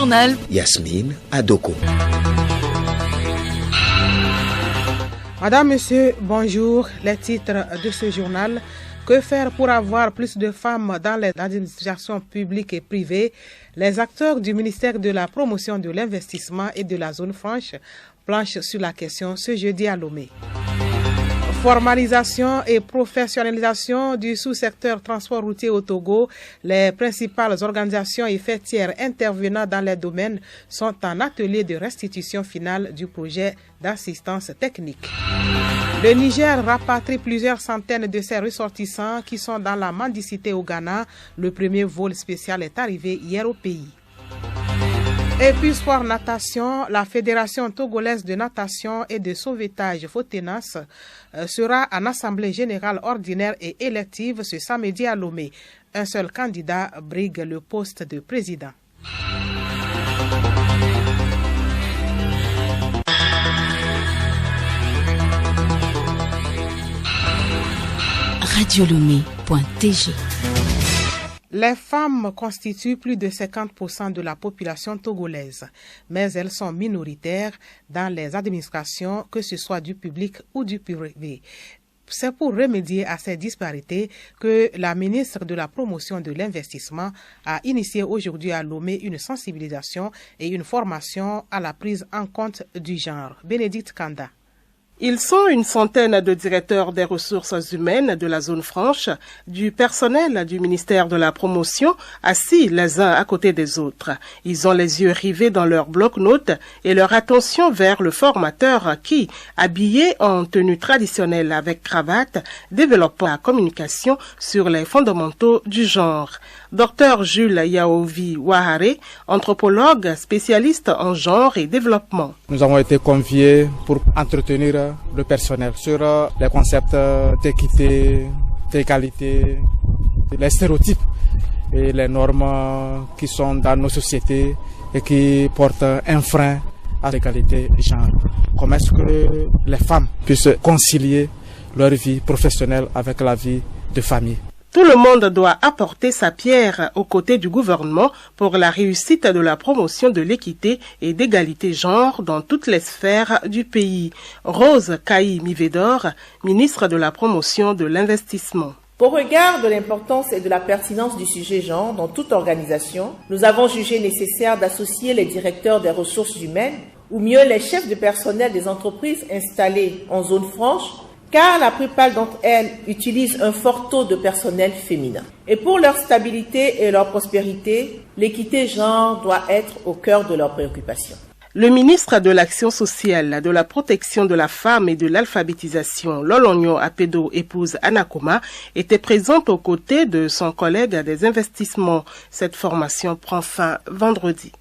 journal. Yasmine Adoko. Madame, Monsieur, bonjour. Les titres de ce journal. Que faire pour avoir plus de femmes dans les administrations publiques et privées? Les acteurs du ministère de la Promotion de l'Investissement et de la Zone Franche planchent sur la question ce jeudi à Lomé. Formalisation et professionnalisation du sous-secteur transport routier au Togo. Les principales organisations et fêtières intervenant dans les domaines sont en atelier de restitution finale du projet d'assistance technique. Le Niger rapatrie plusieurs centaines de ses ressortissants qui sont dans la mendicité au Ghana. Le premier vol spécial est arrivé hier au pays. Et puis sport natation, la Fédération togolaise de natation et de sauvetage Fotenas sera en assemblée générale ordinaire et élective ce samedi à Lomé. Un seul candidat brigue le poste de président. Radiolomé.tg. Les femmes constituent plus de 50% de la population togolaise, mais elles sont minoritaires dans les administrations, que ce soit du public ou du privé. C'est pour remédier à ces disparités que la ministre de la Promotion de l'Investissement a initié aujourd'hui à Lomé une sensibilisation et une formation à la prise en compte du genre. Bénédicte Kanda. Ils sont une centaine de directeurs des ressources humaines de la zone franche, du personnel du ministère de la Promotion, assis les uns à côté des autres. Ils ont les yeux rivés dans leur bloc-notes et leur attention vers le formateur qui, habillé en tenue traditionnelle avec cravate, développe la communication sur les fondamentaux du genre. Dr Jules Yaovi Ouahare, anthropologue spécialiste en genre et développement. Nous avons été conviés pour entretenir le personnel sur les concepts d'équité, d'égalité, les stéréotypes et les normes qui sont dans nos sociétés et qui portent un frein à l'égalité de genre. Comment est-ce que les femmes puissent concilier leur vie professionnelle avec la vie de famille? Tout le monde doit apporter sa pierre aux côtés du gouvernement pour la réussite de la promotion de l'équité et d'égalité genre dans toutes les sphères du pays. Rose Kaï Mivedor, ministre de la Promotion de l'Investissement. Au regard de l'importance et de la pertinence du sujet genre dans toute organisation, nous avons jugé nécessaire d'associer les directeurs des ressources humaines, ou mieux les chefs de personnel des entreprises installées en zone franche, car la plupart d'entre elles utilisent un fort taux de personnel féminin. Et pour leur stabilité et leur prospérité, l'équité genre doit être au cœur de leurs préoccupations. Le ministre de l'Action sociale, de la protection de la femme et de l'alphabétisation, Lolonyo Apedo, épouse Anakoma, était présente aux côtés de son collègue des investissements. Cette formation prend fin vendredi.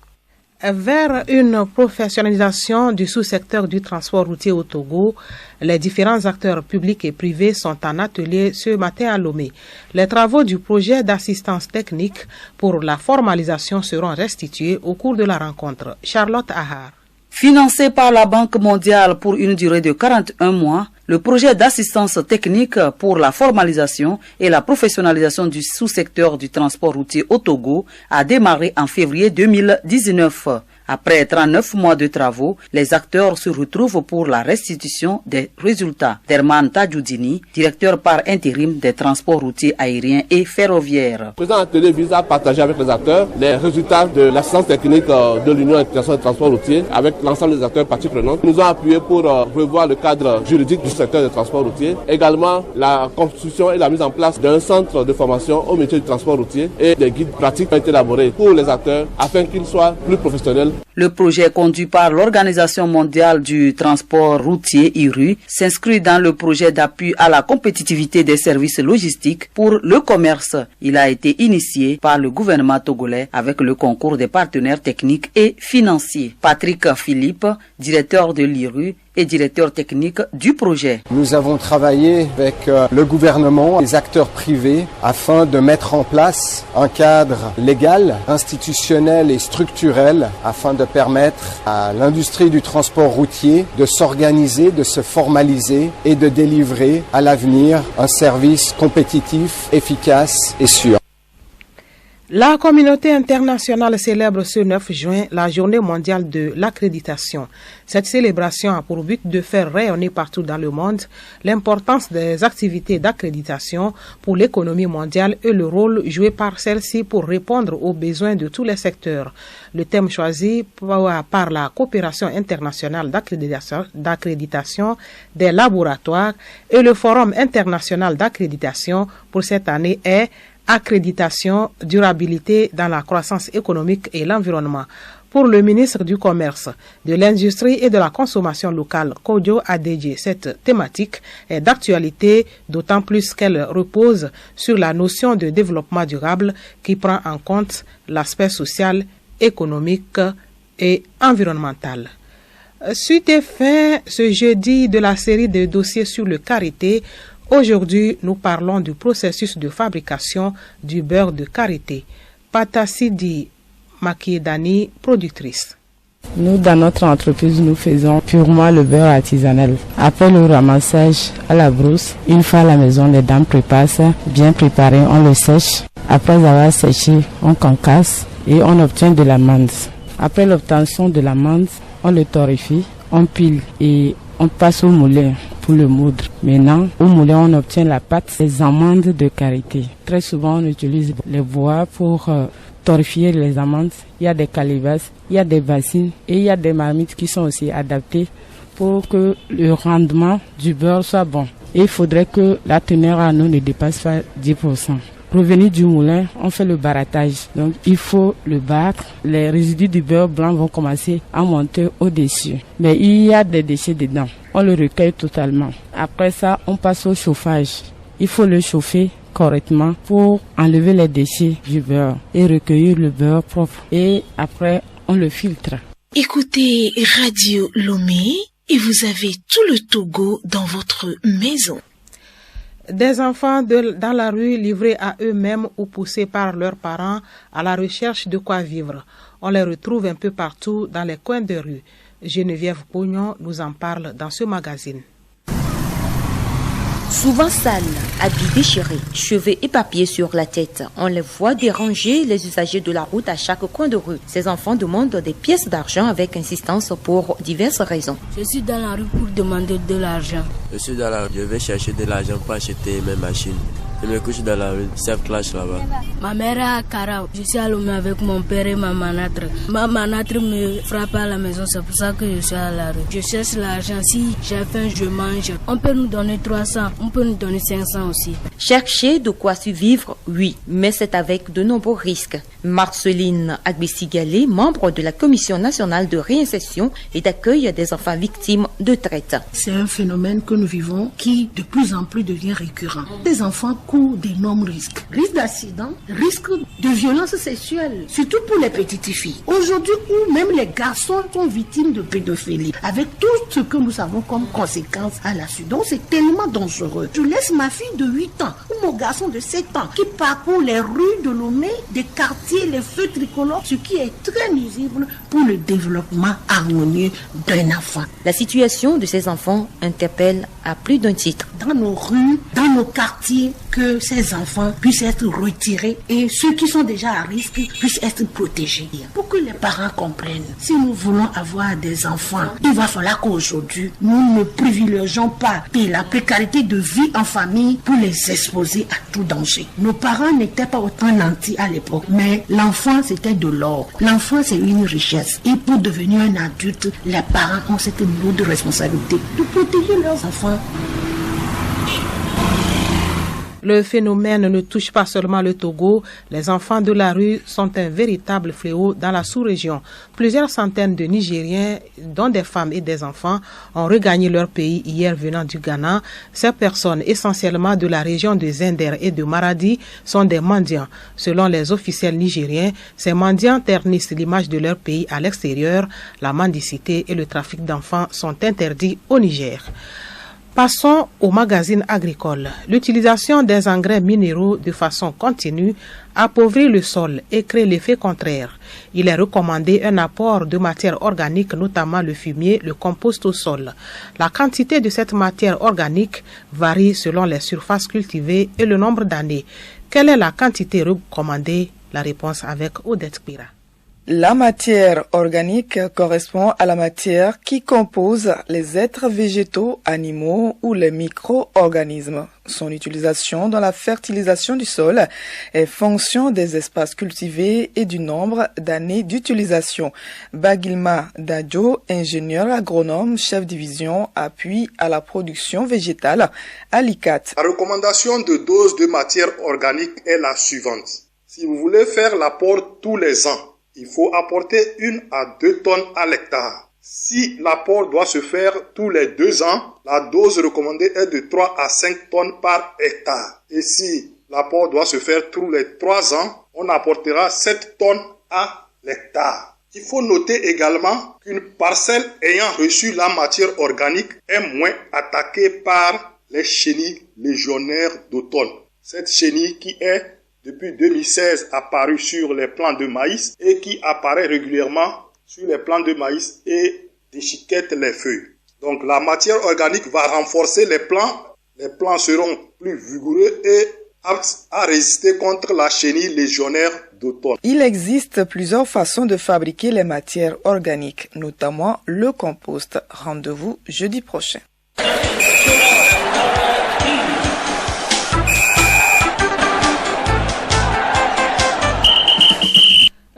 Vers une professionnalisation du sous-secteur du transport routier au Togo, les différents acteurs publics et privés sont en atelier ce matin à Lomé. Les travaux du projet d'assistance technique pour la formalisation seront restitués au cours de la rencontre. Charlotte Ahar. Financé par la Banque mondiale pour une durée de 41 mois, le projet d'assistance technique pour la formalisation et la professionnalisation du sous-secteur du transport routier au Togo a démarré en février 2019. Après 39 mois de travaux, les acteurs se retrouvent pour la restitution des résultats. Derman Tadjoudini, directeur par intérim des transports routiers aériens et ferroviaires. Le président atelier vise à partager avec les acteurs les résultats de l'assistance technique de l'Union internationale de transport routier avec l'ensemble des acteurs parties prenantes. Nous avons appuyé pour revoir le cadre juridique du secteur des transports routiers. Également, la construction et la mise en place d'un centre de formation au métier du transport routier et des guides pratiques ont été élaborés pour les acteurs afin qu'ils soient plus professionnels. Le projet conduit par l'Organisation mondiale du transport routier IRU s'inscrit dans le projet d'appui à la compétitivité des services logistiques pour le commerce. Il a été initié par le gouvernement togolais avec le concours des partenaires techniques et financiers. Patrick Philippe, directeur de l'IRU et directeur technique du projet. Nous avons travaillé avec le gouvernement, les acteurs privés, afin de mettre en place un cadre légal, institutionnel et structurel, afin de permettre à l'industrie du transport routier de s'organiser, de se formaliser et de délivrer à l'avenir un service compétitif, efficace et sûr. La communauté internationale célèbre ce 9 juin la journée mondiale de l'accréditation. Cette célébration a pour but de faire rayonner partout dans le monde l'importance des activités d'accréditation pour l'économie mondiale et le rôle joué par celle-ci pour répondre aux besoins de tous les secteurs. Le thème choisi par la coopération internationale d'accréditation des laboratoires et le Forum international d'accréditation pour cette année est accréditation, durabilité dans la croissance économique et l'environnement. Pour le ministre du Commerce, de l'Industrie et de la Consommation locale, Kojo Adeje, cette thématique est d'actualité, d'autant plus qu'elle repose sur la notion de développement durable qui prend en compte l'aspect social, économique et environnemental. Suite et fin ce jeudi de la série de dossiers sur le karité. Aujourd'hui, nous parlons du processus de fabrication du beurre de karité. Patasidi Makiedani, productrice. Nous, dans notre entreprise, nous faisons purement le beurre artisanal. Après le ramassage à la brousse, une fois à la maison, les dames préparent ça, bien préparé, on le sèche. Après avoir séché, on concasse et on obtient de l'amande. Après l'obtention de l'amande, on le torréfie, on pile et on passe au moulin pour le moudre. Maintenant, au moulin, on obtient la pâte, les amandes de karité. Très souvent, on utilise les bois pour torréfier les amandes. Il y a des calebasses, il y a des bassines et il y a des marmites qui sont aussi adaptées pour que le rendement du beurre soit bon. Et il faudrait que la teneur en eau ne dépasse pas 10%. Revenu du moulin, on fait le barattage. Donc il faut le battre. Les résidus du beurre blanc vont commencer à monter au-dessus. Mais il y a des déchets dedans. On le recueille totalement. Après ça, on passe au chauffage. Il faut le chauffer correctement pour enlever les déchets du beurre et recueillir le beurre propre. Et après, on le filtre. Écoutez Radio Lomé et vous avez tout le Togo dans votre maison. Des enfants dans la rue livrés à eux-mêmes ou poussés par leurs parents à la recherche de quoi vivre. On les retrouve un peu partout dans les coins de rue. Geneviève Pognon nous en parle dans ce magazine. Souvent sales, habits déchirés, cheveux éparpillés sur la tête, on les voit déranger les usagers de la route à chaque coin de rue. Ces enfants demandent des pièces d'argent avec insistance pour diverses raisons. Je suis dans la rue pour demander de l'argent. Je suis dans la rue, je vais chercher de l'argent pour acheter mes machines. Je me couche dans la rue, self clash là-bas. Ma mère est à Cara. Je suis à Lomé avec mon père et ma manâtre. Ma manâtre me frappe à la maison, c'est pour ça que je suis à la rue. Je cherche l'argent. Si j'ai faim, je mange. On peut nous donner 300, on peut nous donner 500 aussi. Chercher de quoi survivre, oui, mais c'est avec de nombreux risques. Marceline Agbessigalé, membre de la Commission nationale de réinsertion et d'accueil des enfants victimes de traite. C'est un phénomène que nous vivons qui de plus en plus devient récurrent. Les enfants courent d'énormes risques. Risque d'accident, risque de violence sexuelle, surtout pour les petites filles. Aujourd'hui où même les garçons sont victimes de pédophilie, avec tout ce que nous avons comme conséquence à la suite. Donc c'est tellement dangereux. Je laisse ma fille de 8 ans ou mon garçon de 7 ans qui parcourt les rues de Lomé, des quartiers, les feux tricolores, ce qui est très nuisible pour le développement harmonieux d'un enfant. La situation de ces enfants interpelle à plus d'un titre. Dans nos rues, dans nos quartiers, que ces enfants puissent être retirés et ceux qui sont déjà à risque puissent être protégés. Pour que les parents comprennent, si nous voulons avoir des enfants, il va falloir qu'aujourd'hui, nous ne privilégions pas la précarité de vie en famille pour les exposer à tout danger. Nos parents n'étaient pas autant nantis à l'époque, mais l'enfant c'était de l'or. L'enfant c'est une richesse. Et pour devenir un adulte, les parents ont cette lourde responsabilité de protéger leurs enfants. Le phénomène ne touche pas seulement le Togo. Les enfants de la rue sont un véritable fléau dans la sous-région. Plusieurs centaines de Nigériens, dont des femmes et des enfants, ont regagné leur pays hier venant du Ghana. Ces personnes, essentiellement de la région de Zinder et de Maradi, sont des mendiants. Selon les officiels nigériens, ces mendiants ternissent l'image de leur pays à l'extérieur. La mendicité et le trafic d'enfants sont interdits au Niger. Passons au magazine agricole. L'utilisation des engrais minéraux de façon continue appauvrit le sol et crée l'effet contraire. Il est recommandé un apport de matière organique, notamment le fumier, le compost au sol. La quantité de cette matière organique varie selon les surfaces cultivées et le nombre d'années. Quelle est la quantité recommandée? La réponse avec Odette Pira. La matière organique correspond à la matière qui compose les êtres végétaux, animaux ou les micro-organismes. Son utilisation dans la fertilisation du sol est fonction des espaces cultivés et du nombre d'années d'utilisation. Bagilma Dadjo, ingénieur agronome, chef division, appui à la production végétale à l'ICAT. La recommandation de dose de matière organique est la suivante. Si vous voulez faire l'apport tous les ans, il faut apporter 1 à 2 tonnes à l'hectare. Si l'apport doit se faire tous les 2 ans, la dose recommandée est de 3 à 5 tonnes par hectare. Et si l'apport doit se faire tous les 3 ans, on apportera 7 tonnes à l'hectare. Il faut noter également qu'une parcelle ayant reçu la matière organique est moins attaquée par les chenilles légionnaires d'automne. Cette chenille qui est depuis 2016 apparu sur les plants de maïs et qui apparaît régulièrement sur les plants de maïs et déchiquette les feuilles. Donc la matière organique va renforcer les plants. Les plants seront plus vigoureux et aptes à résister contre la chenille légionnaire d'automne. Il existe plusieurs façons de fabriquer les matières organiques, notamment le compost. Rendez-vous jeudi prochain.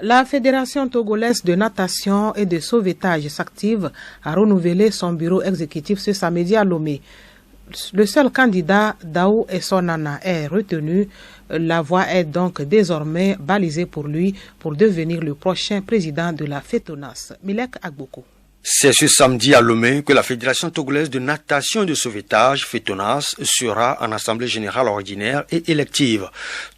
La Fédération togolaise de natation et de sauvetage s'active à renouveler son bureau exécutif ce samedi à Lomé. Le seul candidat, Daou Essonana, est retenu. La voie est donc désormais balisée pour lui pour devenir le prochain président de la FETONAS. Milek Agboko. C'est ce samedi à Lomé que la Fédération togolaise de natation et de sauvetage, FETONAS, sera en assemblée générale ordinaire et élective.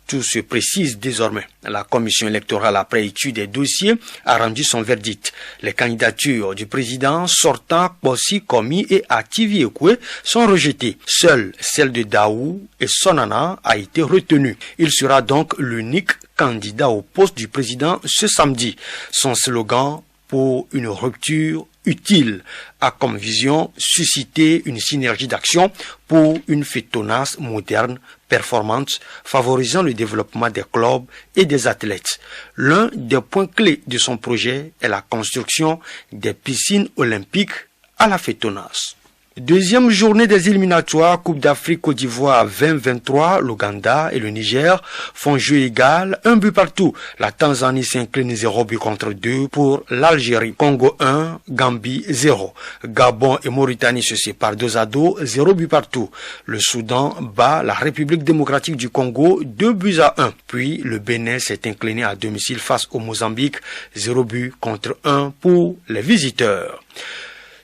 Tout se précise désormais. La commission électorale, après étude des dossiers, a rendu son verdict. Les candidatures du président sortant Bossi Komi et Ativi Ekwe sont rejetées. Seule celle de Daou et Sonana a été retenue. Il sera donc l'unique candidat au poste du président ce samedi. Son slogan pour une rupture utile a comme vision susciter une synergie d'action pour une FETONAS moderne, performante, favorisant le développement des clubs et des athlètes. L'un des points clés de son projet est la construction des piscines olympiques à la FETONAS. Deuxième journée des éliminatoires Coupe d'Afrique Côte d'Ivoire 2023, l'Ouganda et le Niger font jeu égal, 1 but partout. La Tanzanie s'incline 0 but contre 2 pour l'Algérie. Congo 1, Gambie 0. Gabon et Mauritanie se séparent 2 à 2, 0 but partout. Le Soudan bat la République démocratique du Congo 2 buts à 1. Puis le Bénin s'est incliné à domicile face au Mozambique, 0 but contre 1 pour les visiteurs.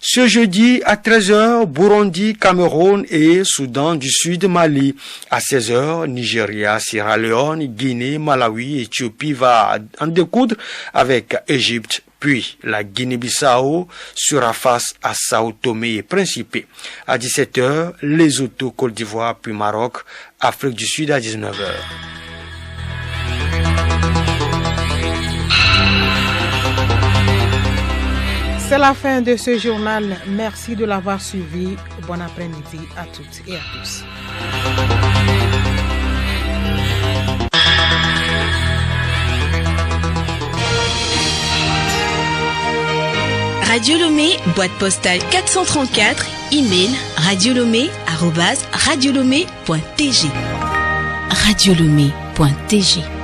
Ce jeudi à 13h, Burundi, Cameroun et Soudan du Sud, Mali. À 16h, Nigeria, Sierra Leone, Guinée, Malawi, Éthiopie va en découdre avec Égypte. Puis la Guinée-Bissau sera face à Sao Tomé et Principe. À 17h, Lesotho, Côte d'Ivoire, puis Maroc, Afrique du Sud à 19h. C'est la fin de ce journal. Merci de l'avoir suivi. Bon après-midi à toutes et à tous. Radio Lomé, boîte postale 434, email radiolomé@radiolomé.tg. radiolomé.tg